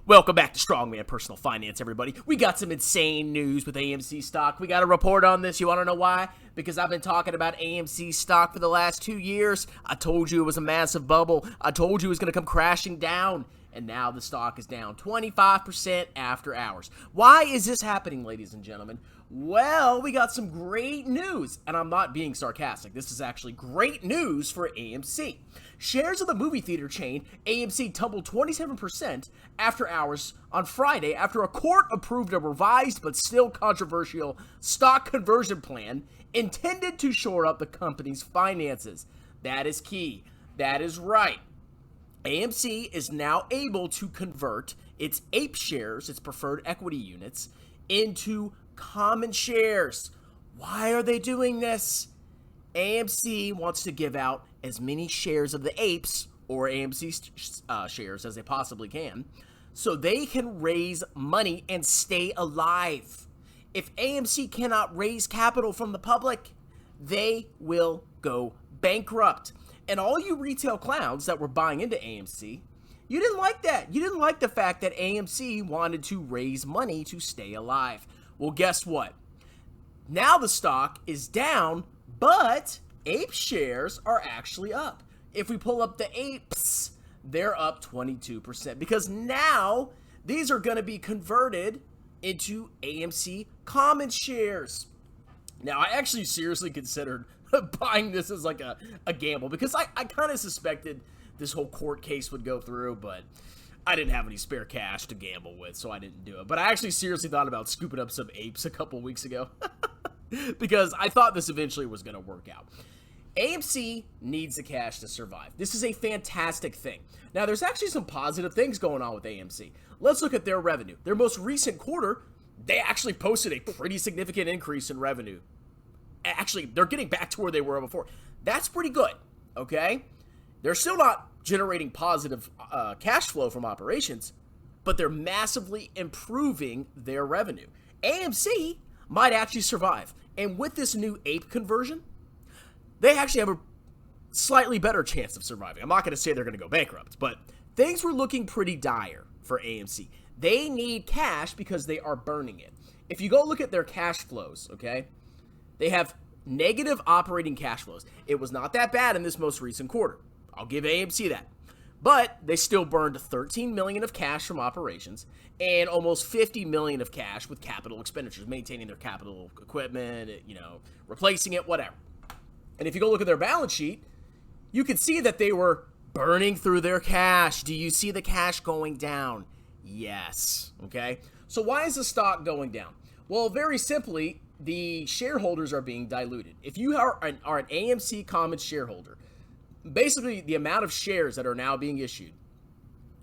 Welcome back to Strongman Personal Finance, everybody. We got some insane news with AMC stock. We got a report on this. You want to know why? Because I've been talking about AMC stock for the last 2 years. I told you it was a massive bubble. I told you it was going to come crashing down. And now the stock is down 25% after hours. Why is this happening, ladies and gentlemen? Well, we got some great news, and I'm not being sarcastic. This is actually great news for AMC. Shares of the movie theater chain AMC tumbled 27% after hours on Friday after a court approved a revised but still controversial stock conversion plan intended to shore up the company's finances. That is key. That is right. AMC is now able to convert its APE shares, its preferred equity units, into common shares. Why are they doing this? AMC wants to give out as many shares of the APEs, or AMC shares, as they possibly can, so they can raise money and stay alive. If AMC cannot raise capital from the public, they will go bankrupt. And all you retail clowns that were buying into AMC, you didn't like that. You didn't like the fact that AMC wanted to raise money to stay alive. Well, guess what? Now the stock is down, but APE shares are actually up. If we pull up the APEs, they're up 22% because now these are going to be converted into AMC common shares. Now, I actually seriously considered buying this as like a gamble because I kind of suspected this whole court case would go through, but I didn't have any spare cash to gamble with, so I didn't do it. But I actually seriously thought about scooping up some APEs a couple weeks ago because I thought this eventually was going to work out. AMC needs the cash to survive. This is a fantastic thing. Now, there's actually some positive things going on with AMC. Let's look at their revenue. Their most recent quarter, they actually posted a pretty significant increase in revenue. Actually, they're getting back to where they were before. That's pretty good, okay? They're still not generating positive cash flow from operations, but they're massively improving their revenue. AMC might actually survive. And with this new APE conversion, they actually have a slightly better chance of surviving. I'm not going to say they're going to go bankrupt, but things were looking pretty dire for AMC. They need cash because they are burning it. If you go look at their cash flows, okay, they have negative operating cash flows. It was not that bad in this most recent quarter. I'll give AMC that. But they still burned $13 million of cash from operations and almost $50 million of cash with capital expenditures, maintaining their capital equipment, replacing it, whatever. And if you go look at their balance sheet, you can see that they were burning through their cash. Do you see the cash going down? Yes. Okay. So why is the stock going down? Well, very simply, the shareholders are being diluted. If you are an AMC common shareholder, basically the amount of shares that are now being issued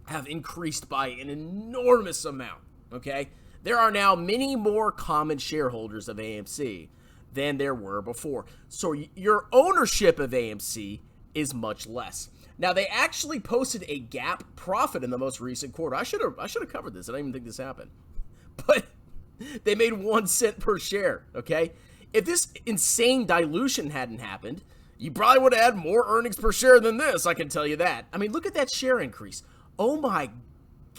have increased by an enormous amount, okay? There are now many more common shareholders of AMC than there were before. So your ownership of AMC is much less. Now, they actually posted a GAAP profit in the most recent quarter. I should have covered this. I don't even think this happened. But they made 1 cent per share, okay? If this insane dilution hadn't happened, you probably would have had more earnings per share than this, I can tell you that. I mean, look at that share increase. Oh my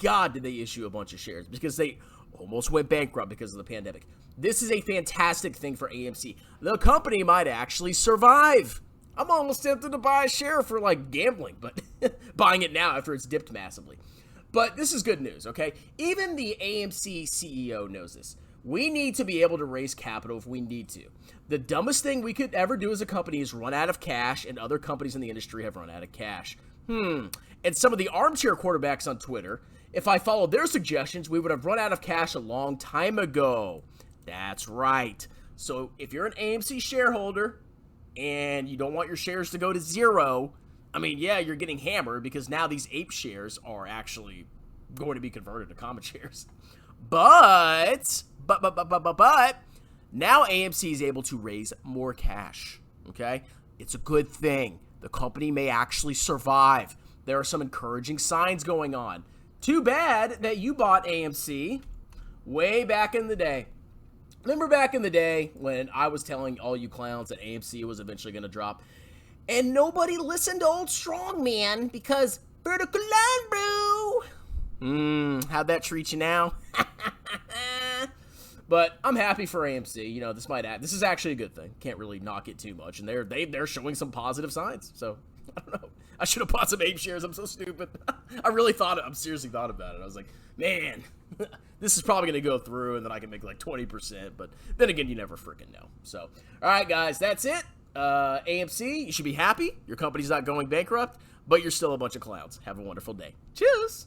God, did they issue a bunch of shares because they almost went bankrupt because of the pandemic. This is a fantastic thing for AMC. The company might actually survive. I'm almost tempted to buy a share for like gambling, but buying it now after it's dipped massively. But this is good news, okay? Even the AMC CEO knows this. We need to be able to raise capital if we need to. The dumbest thing we could ever do as a company is run out of cash, and other companies in the industry have run out of cash. And some of the armchair quarterbacks on Twitter, if I followed their suggestions, we would have run out of cash a long time ago. That's right. So if you're an AMC shareholder and you don't want your shares to go to zero, I mean, yeah, you're getting hammered because now these APE shares are actually going to be converted to common shares. But now AMC is able to raise more cash, okay? It's a good thing. The company may actually survive. There are some encouraging signs going on. Too bad that you bought AMC way back in the day. Remember back in the day when I was telling all you clowns that AMC was eventually going to drop? And nobody listened to old Strongman because vertical line, bro. How'd that treat you now? But I'm happy for AMC. You know, this is actually a good thing. Can't really knock it too much, and they're showing some positive signs. So I don't know. I should have bought some Ape shares. I'm so stupid. I'm seriously thought about it. I was like, man, this is probably gonna go through, and then I can make like 20%. But then again, you never freaking know. So, all right, guys, that's it. AMC, you should be happy. Your company's not going bankrupt, but you're still a bunch of clowns. Have a wonderful day. Cheers.